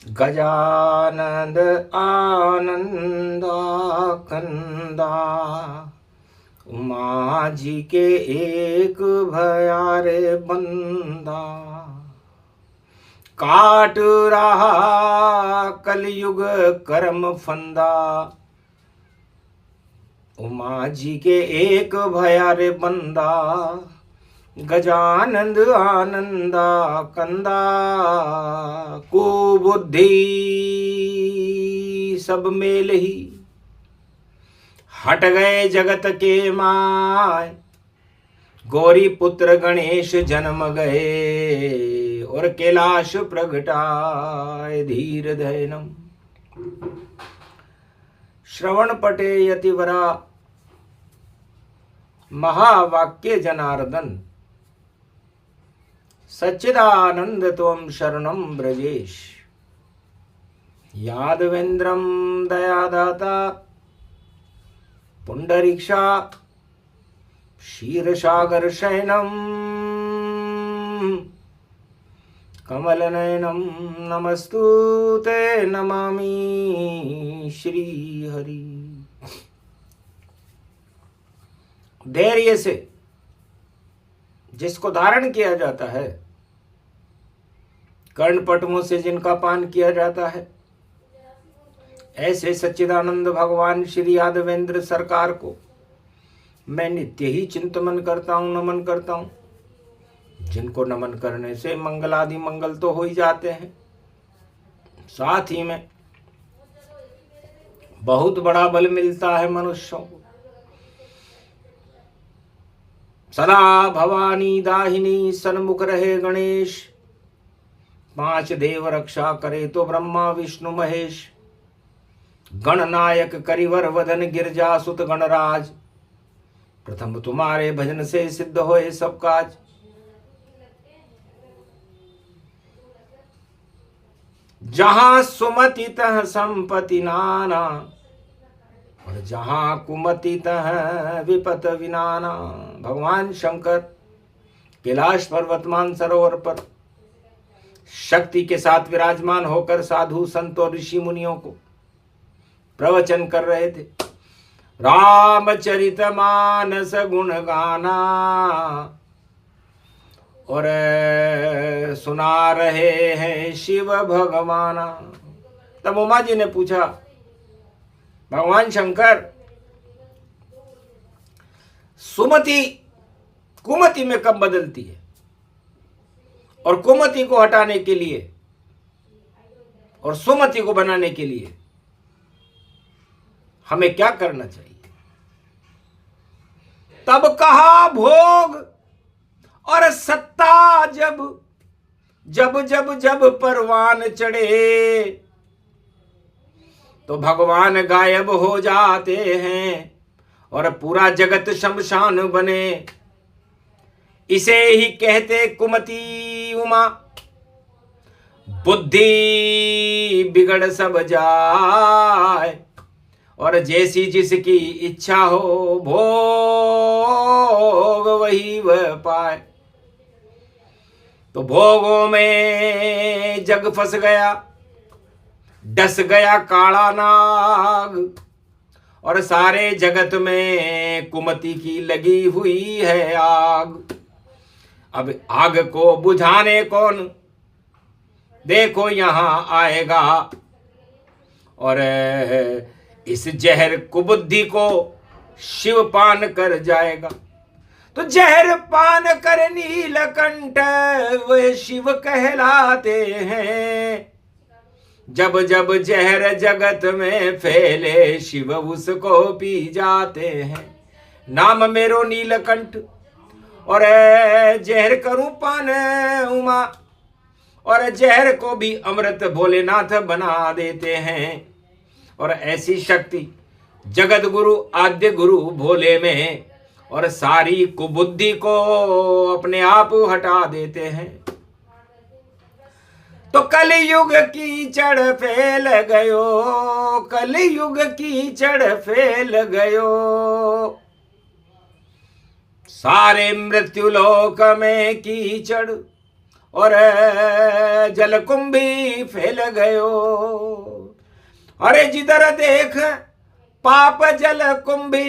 गजानंद आनंदा कंदा, उमा जी के एक भयारे बंदा। काट रहा कलयुग कर्म फंदा, उमा जी के एक भयारे बंदा। गजानंद आनंदा कंदा, कुबुद्धि सब मेल ही। हट गए जगत के माय, गौरी पुत्र गणेश जन्म गए। और कैलाश प्रगटाए धीर धैनम। श्रवण पटे यतिवरा, महावाक्य जनार्दन। सच्चिदानंद त्वं शरणं ब्रजेश। यादवेन्द्रं दयादाता, पुंडरीक्षा क्षीरसागर शयनम। कमलनयनम नमस्तुते नमामि श्री हरि। धैर्य से जिसको धारण किया जाता है, कर्णपटुओं से जिनका पान किया जाता है, ऐसे सच्चिदानंद भगवान श्री यादवेंद्र सरकार को मैं नित्य ही चिंतन करता हूँ, नमन करता हूँ। जिनको नमन करने से मंगलादि मंगल तो हो ही जाते हैं, साथ ही में बहुत बड़ा बल मिलता है मनुष्यों को। सदा भवानी दाहिनी सन्मुख रहे गणेश, 5 देव रक्षा करे तो ब्रह्मा विष्णु महेश। गणनायक करिवर वदन गिरजा सुत गणराज, प्रथम तुम्हारे भजन से सिद्ध होए सब काज। जहां सुमति तह संपत्ति नाना, और जहां कुमति तह विपत विनाना। भगवान शंकर कैलाश पर्वतमान सरोवर पर शक्ति के साथ विराजमान होकर साधु संत और ऋषि मुनियों को प्रवचन कर रहे थे। रामचरितमानस गुण गाना, और सुना रहे हैं शिव भगवाना। तब उमा जी ने पूछा, भगवान शंकर, सुमति कुमति में कब बदलती है, और कुमति को हटाने के लिए और सुमति को बनाने के लिए हमें क्या करना चाहिए? तब कहा, भोग और सत्ता जब जब जब जब परवान चढ़े, तो भगवान गायब हो जाते हैं और पूरा जगत शमशान बने। इसे ही कहते कुमति उमा, बुद्धि बिगड़ सब जाए, और जैसी जिसकी इच्छा हो भोग वही वह पाए। तो भोगों में जग फंस गया, डस गया काला नाग, और सारे जगत में कुमति की लगी हुई है आग। अब आग को बुझाने कौन देखो यहां आएगा, और इस जहर कुबुद्धि को शिव पान कर जाएगा। तो जहर पान कर नीलकंठ वे शिव कहलाते हैं। जब जब जहर जगत में फैले शिव उसको पी जाते हैं। नाम मेरो नीलकंठ और जहर करूं पान उमा, और जहर को भी अमृत भोलेनाथ बना देते हैं। और ऐसी शक्ति जगत गुरु आद्य गुरु भोले में, और सारी कुबुद्धि को अपने आप हटा देते हैं। तो कलयुग कीचड़ फैल गयो, कलयुग कीचड़ फैल गयो, सारे मृत्युलोक में कीचड़ और जलकुंभी फैल गयो। अरे जिधर देख पाप जलकुंभी,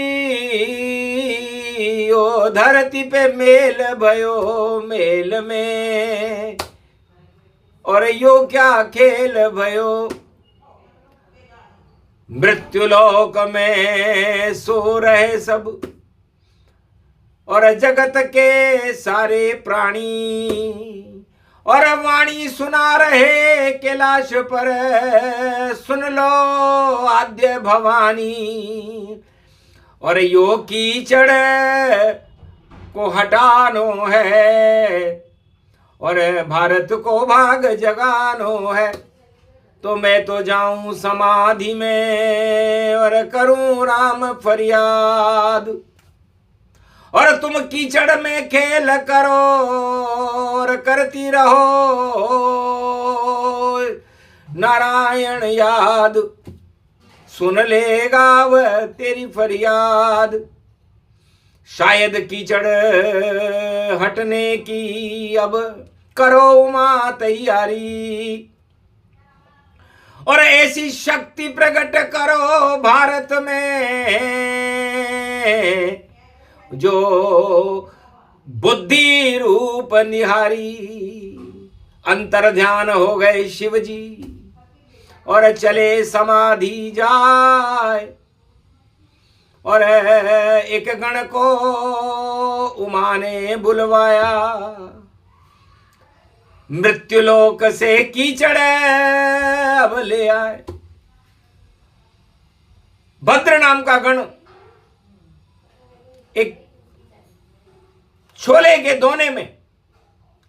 ओ धरती पे मेल भयो मेल में, और यो क्या खेल भयो। मृत्युलोक में सो रहे सब, और जगत के सारे प्राणी, और वाणी सुना रहे कैलाश पर, सुन लो आद्य भवानी। और यो कीचड़ को हटानो है, और भारत को भाग जगानो है। तो मैं तो जाऊं समाधि में, और करूं राम फरियाद। और तुम कीचड़ में खेल करो, और करती रहो नारायण याद। सुन लेगा वह तेरी फरियाद। शायद कीचड़ हटने की अब करो उमा तैयारी, और ऐसी शक्ति प्रकट करो भारत में, जो बुद्धि रूप निहारी। अंतर ध्यान हो गए शिव जी, और चले समाधि जाए। और एक गण को उमा ने बुलवाया, मृत्युलोक से कीचड़ अब ले आए। भद्र नाम का गण एक छोले के दोने में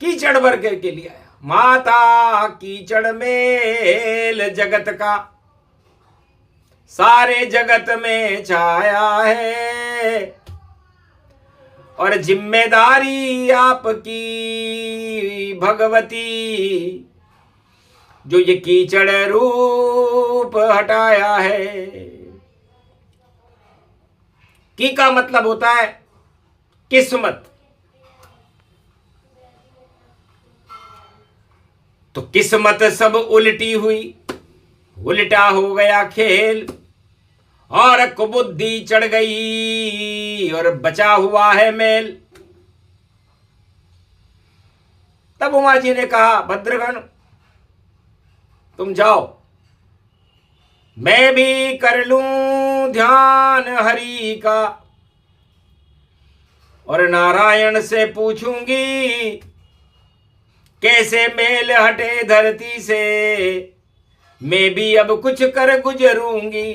कीचड़ भर के लिए आया। माता कीचड़ मेल जगत का, सारे जगत में छाया है, और जिम्मेदारी आपकी भगवती, जो ये कीचड़ रूप हटाया है। की का मतलब होता है किस्मत। तो किस्मत सब उल्टी हुई, उल्टा हो गया खेल, और कुबुद्धि चढ़ गई, और बचा हुआ है मेल। तब उमा जी ने कहा, भद्रगण तुम जाओ, मैं भी कर लूं ध्यान हरि का, और नारायण से पूछूंगी कैसे मेल हटे धरती से, मैं भी अब कुछ कर गुजरूंगी।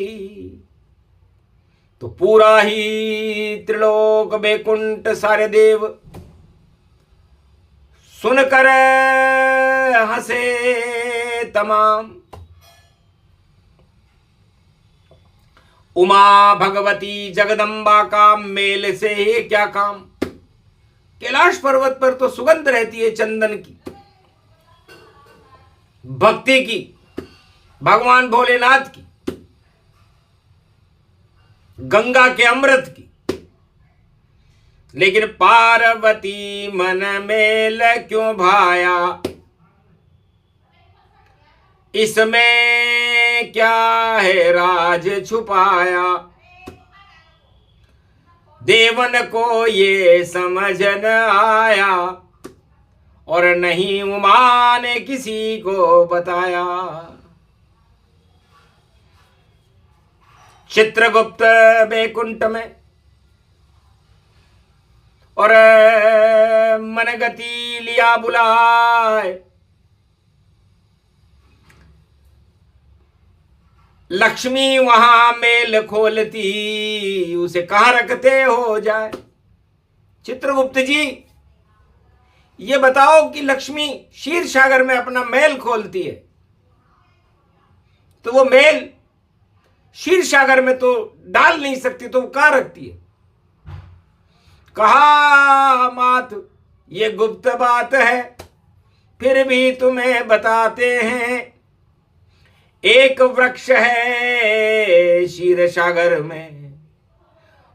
तो पूरा ही त्रिलोक बैकुंठ सारे देव सुनकर हंसे तमाम। उमा भगवती जगदम्बा का मेल से ही क्या काम। कैलाश पर्वत पर तो सुगंध रहती है चंदन की, भक्ति की, भगवान भोलेनाथ की, गंगा के अमृत की। लेकिन पार्वती मन मेल क्यों भाया, इसमें क्या है राज छुपाया। देवन को ये समझ न आया, और नहीं उमा ने किसी को बताया। चित्रगुप्त बैकुंठ में और मनगति लिया बुलाए, लक्ष्मी वहां मेल खोलती, उसे कहां रखते हो जाए। चित्रगुप्त जी ये बताओ कि लक्ष्मी क्षीर सागर में अपना मेल खोलती है, तो वो मेल क्षीर सागर में तो डाल नहीं सकती, तो वो कहां रखती है। कहा मात ये गुप्त बात है, फिर भी तुम्हें बताते हैं। एक वृक्ष है क्षीर सागर में,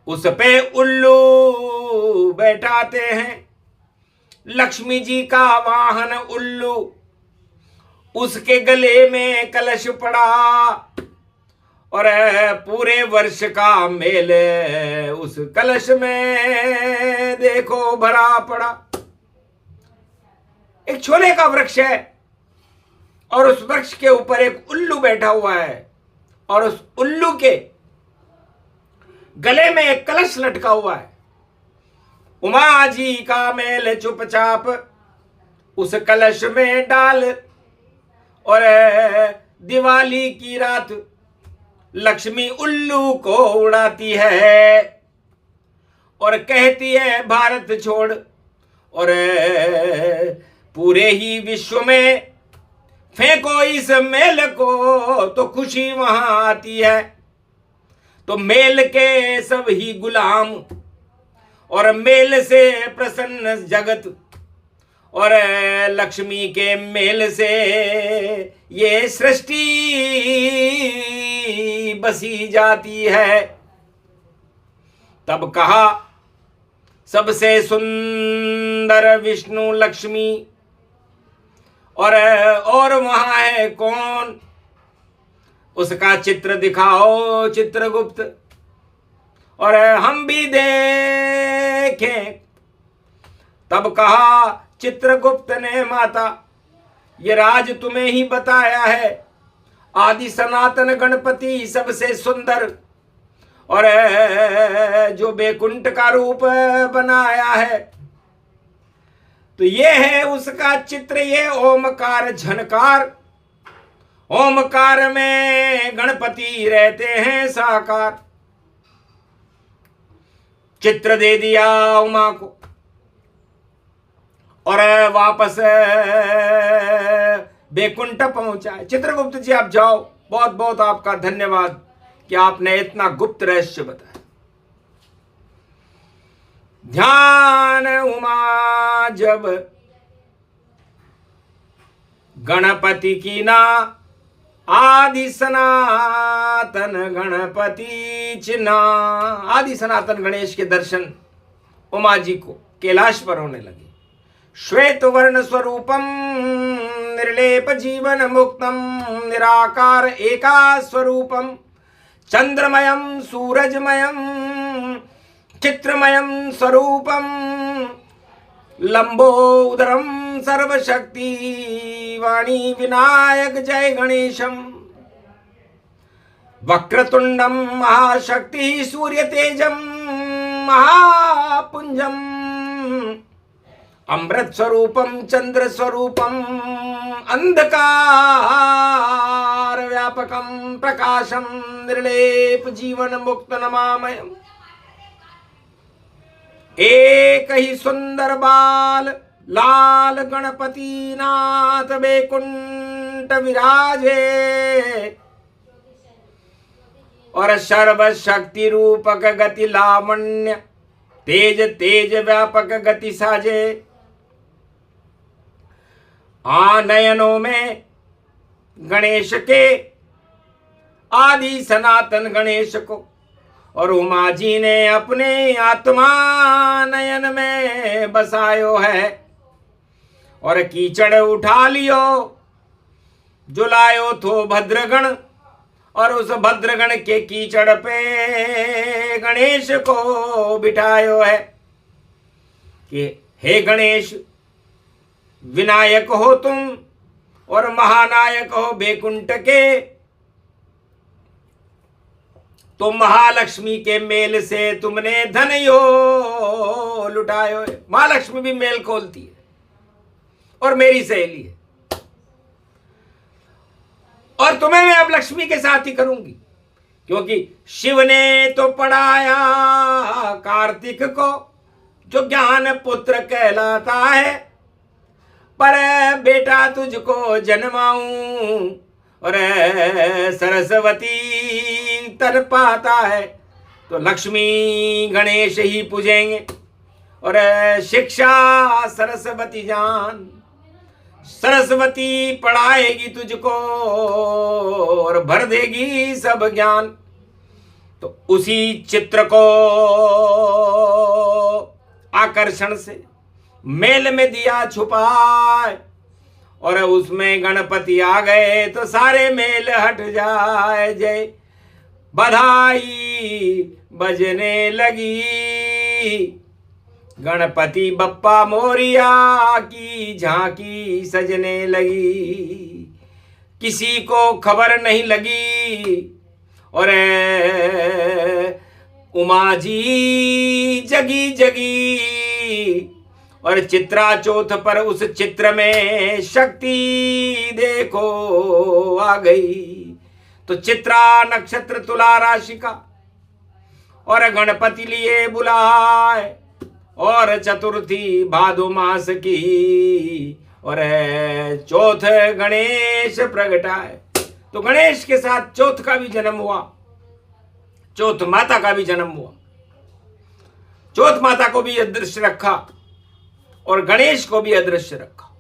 उस पे उल्लू बैठाते हैं। लक्ष्मी जी का वाहन उल्लू, उसके गले में कलश पड़ा और पूरे वर्ष का मेल उस कलश में देखो भरा पड़ा। एक छोले का वृक्ष है और उस वृक्ष के ऊपर एक उल्लू बैठा हुआ है और उस उल्लू के गले में एक कलश लटका हुआ है। उमा जी का मेल चुपचाप उस कलश में डाल और दिवाली की रात लक्ष्मी उल्लू को उड़ाती है और कहती है भारत छोड़, और पूरे ही विश्व में फेंको इस मेल को तो खुशी वहां आती है। तो मेल के सब ही गुलाम और मेल से प्रसन्न जगत, और लक्ष्मी के मेल से ये सृष्टि बसी जाती है। तब कहा सबसे सुंदर विष्णु लक्ष्मी, और वहां है कौन, उसका चित्र दिखाओ चित्रगुप्त और हम भी देखें। तब कहा चित्रगुप्त ने माता, ये राज तुम्हें ही बताया है, आदि सनातन गणपति सबसे सुंदर और जो बैकुंठ का रूप बनाया है, तो ये है उसका चित्र, ये ओमकार झनकार। ओमकार में गणपति रहते हैं साकार। चित्र दे दिया उमा को और वापस बैकुंठ पहुंचा। चित्रगुप्त जी आप जाओ, बहुत बहुत आपका धन्यवाद कि आपने इतना गुप्त रहस्य बताया। ध्यान उमा जब गणपति की ना, आदि सनातन गणपति चिन्हा। आदि सनातन गणेश के दर्शन उमा जी को कैलाश पर होने लगे। श्वेत वर्ण स्वरूपम निर्लेप जीवन मुक्तम निराकार एका स्वरूपम चंद्रमयम सूरजमयम चित्रमयम स्वरूपम लंबोदरम सर्वशक्ति वाणी विनायक जय गणेशम वक्रतुंडम महाशक्ति सूर्य तेजम महापुंजम अमृत स्वरूपम चंद्र स्वरूपम अंधकार व्यापकम प्रकाशम निर्लेप जीवन मुक्त नमामयम। एक ही सुंदर बाल लाल गणपति नाथ बैकुंठ विराजे और सर्वशक्ति रूपक गति लावण्य तेज तेज व्यापक गति साजे। नयनों में गणेश के आदि सनातन गणेश को और उमा जी ने अपने आत्मा नयन में बसायो है और कीचड़ उठा लियो जुलायो थो भद्रगण और उस भद्रगण के कीचड़ पे गणेश को बिठायो है कि हे गणेश विनायक हो तुम और महानायक हो बैकुंठ के, तो महालक्ष्मी के मेल से तुमने धन यो लुटायो है। महालक्ष्मी भी मेल खोलती है और मेरी सहेली है और तुम्हें मैं अब लक्ष्मी के साथ ही करूंगी, क्योंकि शिव ने तो पढ़ाया कार्तिक को जो ज्ञान पुत्र कहलाता है, पर बेटा तुझको जन्माऊं और सरस्वती तन पाता है तो लक्ष्मी गणेश ही पूजेंगे और शिक्षा सरस्वती जान, सरस्वती पढ़ाएगी तुझको और भर देगी सब ज्ञान। तो उसी चित्र को आकर्षण से मेल में दिया छुपाए, और उसमें गणपति आ गए तो सारे मेल हट जाए। जय बधाई बजने लगी, गणपति बप्पा मोरिया की झांकी सजने लगी। किसी को खबर नहीं लगी, और उमा जी जगी जगी, और चित्रा चौथ पर उस चित्र में शक्ति देखो आ गई। तो चित्रा नक्षत्र तुला राशि का, और गणपति लिए बुलाए, और चतुर्थी भादो मास की, और चौथ गणेश प्रगटाए। तो गणेश के साथ चौथ का भी जन्म हुआ, चौथ माता का भी जन्म हुआ। चौथ माता को भी अदृश्य रखा और गणेश को भी अदृश्य रखा।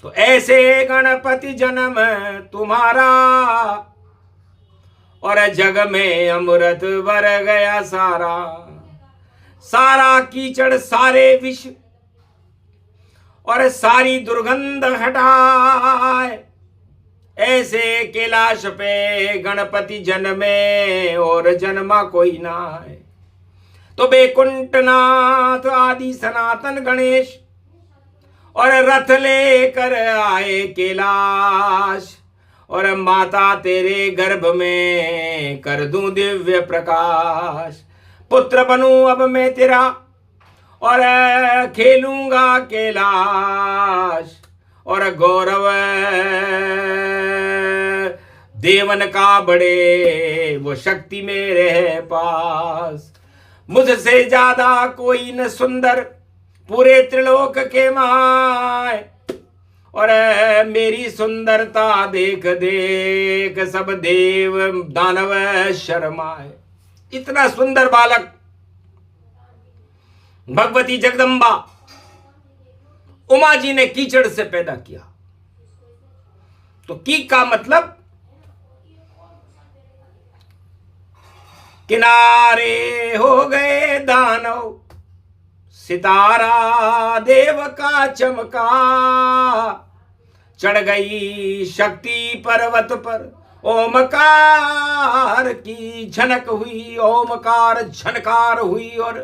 तो ऐसे गणपति जन्म तुम्हारा, और जग में अमृत भर गया सारा। सारा कीचड़ सारे विष और सारी दुर्गंध हटाए, ऐसे कैलाश पे गणपति जन्मे और जन्मा कोई ना है। तो बैकुंठनाथ आदि सनातन गणेश और रथ लेकर आए कैलाश, और माता तेरे गर्भ में कर दूं दिव्य प्रकाश। पुत्र बनूं अब मैं तेरा और खेलूंगा कैलाश, और गौरव देवन का बड़े वो शक्ति मेरे है पास। मुझसे ज्यादा कोई न सुंदर पूरे त्रिलोक के माय, और मेरी सुंदरता देख देख सब देव दानव शर्माए। इतना सुंदर बालक भगवती जगदम्बा उमा जी ने कीचड़ से पैदा किया। तो की का मतलब किनारे हो गए दानव, सितारा देव का चमका, चढ़ गई शक्ति पर्वत पर ओमकार की झनक हुई, ओमकार झनकार हुई और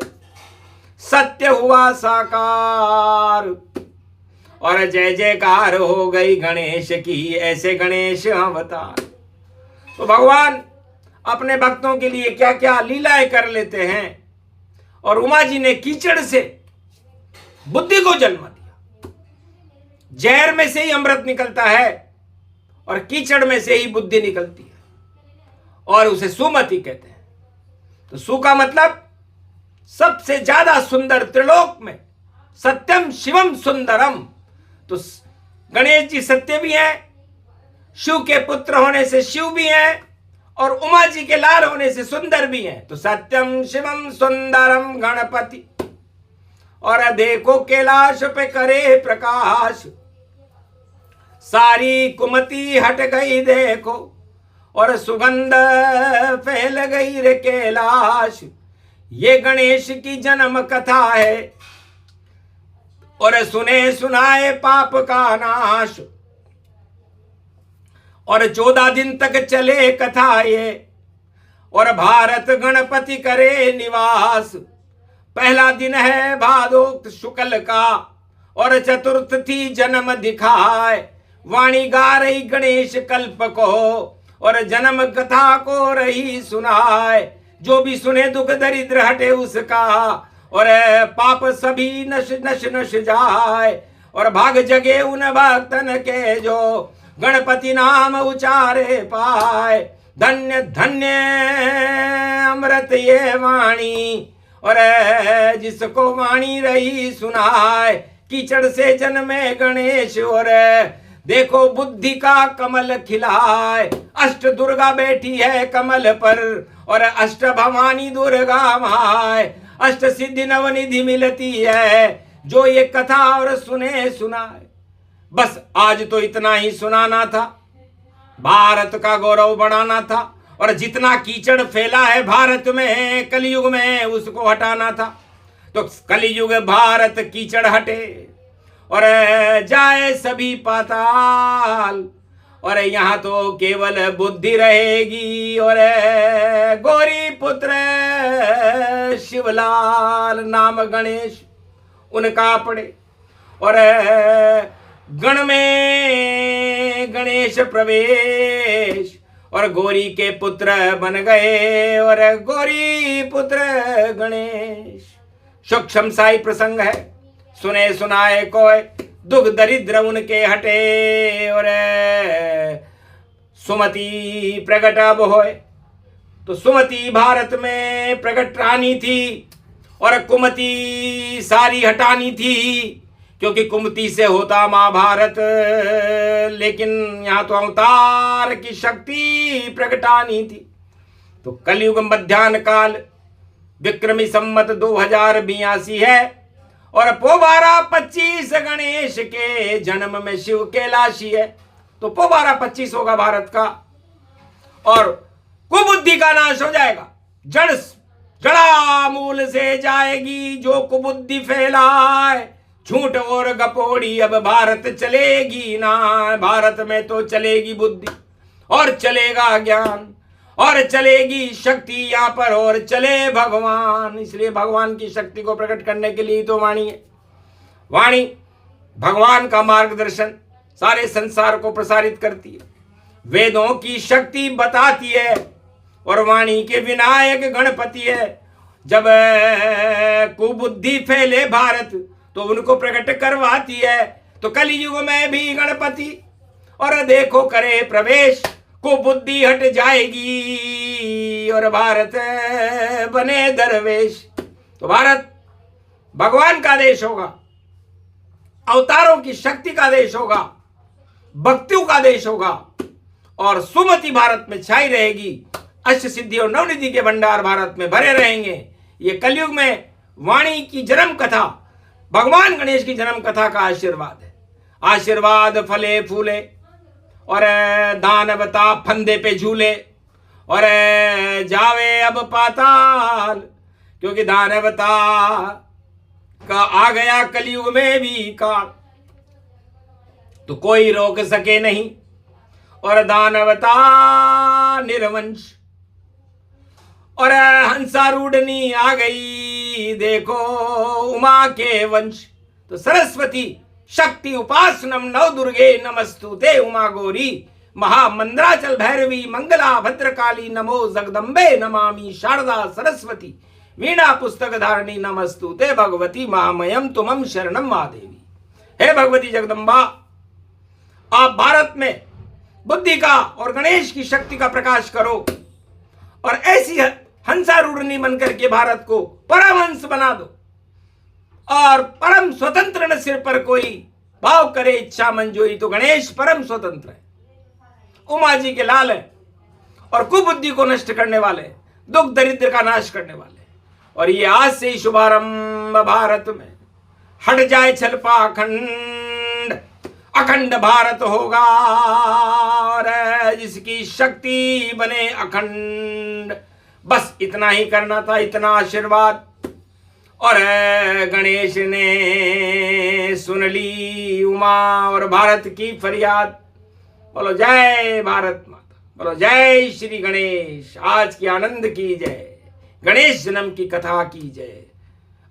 सत्य हुआ साकार, और जय जयकार हो गई गणेश की, ऐसे गणेश अवतार। तो भगवान अपने भक्तों के लिए क्या क्या लीलाएं कर लेते हैं, और उमा जी ने कीचड़ से बुद्धि को जन्म दिया। जहर में से ही अमृत निकलता है और कीचड़ में से ही बुद्धि निकलती है, और उसे सुमति कहते हैं। तो सु का मतलब सबसे ज्यादा सुंदर त्रिलोक में, सत्यम शिवम सुंदरम। तो गणेश जी सत्य भी हैं, शिव के पुत्र होने से शिव भी हैं, और उमा जी के लाल होने से सुंदर भी हैं। तो सत्यम शिवम सुंदरम गणपति, और देखो कैलाश पे करे प्रकाश, सारी कुमति हट गई देखो, और सुगंध फैल गई रे कैलाश। ये गणेश की जन्म कथा है, और सुने सुनाए पाप का नाश, और 14 दिन तक चले कथा ये, और भारत गणपति करे निवास। पहला दिन है भादोक्त शुक्ल का, और चतुर्थ थी जन्म दिखाए, वाणी गा रही गणेश कल्प को, और जन्म कथा को रही सुनाए। जो भी सुने दुख दरिद्र हटे उसका, और पाप सभी नश नश नश जाए, और भाग जगे उन भक्तन के जो गणपति नाम उचारे पाए। धन्य धन्य अमृत ये वाणी, और जिसको वाणी रही सुनाए। कीचड़ से जन्मे गणेश, और देखो बुद्धि का कमल खिलाए। अष्ट दुर्गा बैठी है कमल पर, और अष्ट भवानी दुर्गा माय। अष्ट सिद्धि नवनिधि मिलती है जो ये कथा और सुने सुनाए। बस आज तो इतना ही सुनाना था, भारत का गौरव बढ़ाना था, और जितना कीचड़ फैला है भारत में कलयुग में उसको हटाना था। तो कलियुग भारत कीचड़ हटे और जाए सभी पाताल, और यहाँ तो केवल बुद्धि रहेगी। और गौरी पुत्र शिवलाल नाम गणेश उनका पड़े, और गण में गणेश प्रवेश, और गौरी के पुत्र बन गए और गौरी पुत्र गणेश। सूक्ष्म साई प्रसंग है, सुने सुनाए कोय, दुख दरिद्र उनके हटे, और सुमति प्रगट अब होए। तो सुमति भारत में प्रगट रानी थी और कुमति सारी हटानी थी, क्योंकि कुमति से होता महाभारत, लेकिन यहाँ तो अवतार की शक्ति प्रगटानी थी। तो कलयुग मध्यान्ह काल विक्रमी संमत 2082 है, और पोबारा 25 गणेश के जन्म में शिव कैलाशी है। तो पोबारा 25 होगा भारत का, और कुबुद्धि का नाश हो जाएगा, जड़ा मूल से जाएगी जो कुबुद्धि फैलाए। झूठ और गपोड़ी अब भारत चलेगी ना, भारत में तो चलेगी बुद्धि और चलेगा ज्ञान और चलेगी शक्ति यहाँ पर, और चले भगवान। इसलिए भगवान की शक्ति को प्रकट करने के लिए तो वाणी है। वाणी भगवान का मार्गदर्शन सारे संसार को प्रसारित करती है, वेदों की शक्ति बताती है, और वाणी के विनायक गणपति है। जब कुबुद्धि फैले भारत तो उनको प्रकट करवाती है। तो कलियुग में भी गणपति और देखो करे प्रवेश, कुबुद्धि हट जाएगी और भारत बने दरवेश। तो भारत भगवान का देश होगा, अवतारों की शक्ति का देश होगा, भक्तियों का देश होगा, और सुमति भारत में छाई रहेगी। अष्ट सिद्धि और नवनिधि के भंडार भारत में भरे रहेंगे। ये कलयुग में वाणी की जन्म कथा, भगवान गणेश की जन्म कथा का आशीर्वाद है। आशीर्वाद फले फूले और दानवता फंदे पे झूले, और जावे अब पाताल, क्योंकि दानवता का आ गया कलयुग में भी काल। तो कोई रोक सके नहीं, और दानवता निर्वंश, और हंसारूढ़नी आ गई देखो उमा के वंश। तो सरस्वती शक्ति उपासनम नव दुर्गे नमस्तुते उमा गौरी, महामंद्राचल भैरवी मंगला भद्रकाली, नमो जगदम्बे नमामि शारदा सरस्वती, वीणा पुस्तक धारणी नमस्तुते भगवती महामयम तुमम शरणम महादेवी। हे भगवती जगदम्बा, आप भारत में बुद्धि का और गणेश की शक्ति का प्रकाश करो, और ऐसी हंसारूढ़नी बनकर के भारत को परमहंस बना दो, और परम स्वतंत्र न सिर पर कोई भाव करे इच्छा मंजूरी। तो गणेश परम स्वतंत्र है, उमा जी के लाल है, और कुबुद्धि को नष्ट करने वाले, दुख दरिद्र का नाश करने वाले। और ये आज से ही शुभारंभ भारत में, हट जाए छल पाखंड, अखंड भारत होगा, और जिसकी शक्ति बने अखंड। बस इतना ही करना था, इतना आशीर्वाद। और गणेश ने सुन ली उमा और भारत की फरियाद। बोलो जय भारत माता, बोलो जय श्री गणेश। आज की आनंद की जय, गणेश जन्म की कथा की जय।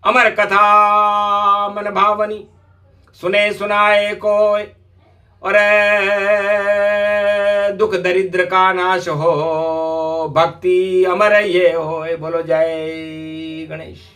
अमर कथा मन भावनी, सुने सुनाए कोय, और दुख दरिद्र का नाश हो, भक्ति अमर ये हो। बोलो जय गणेश।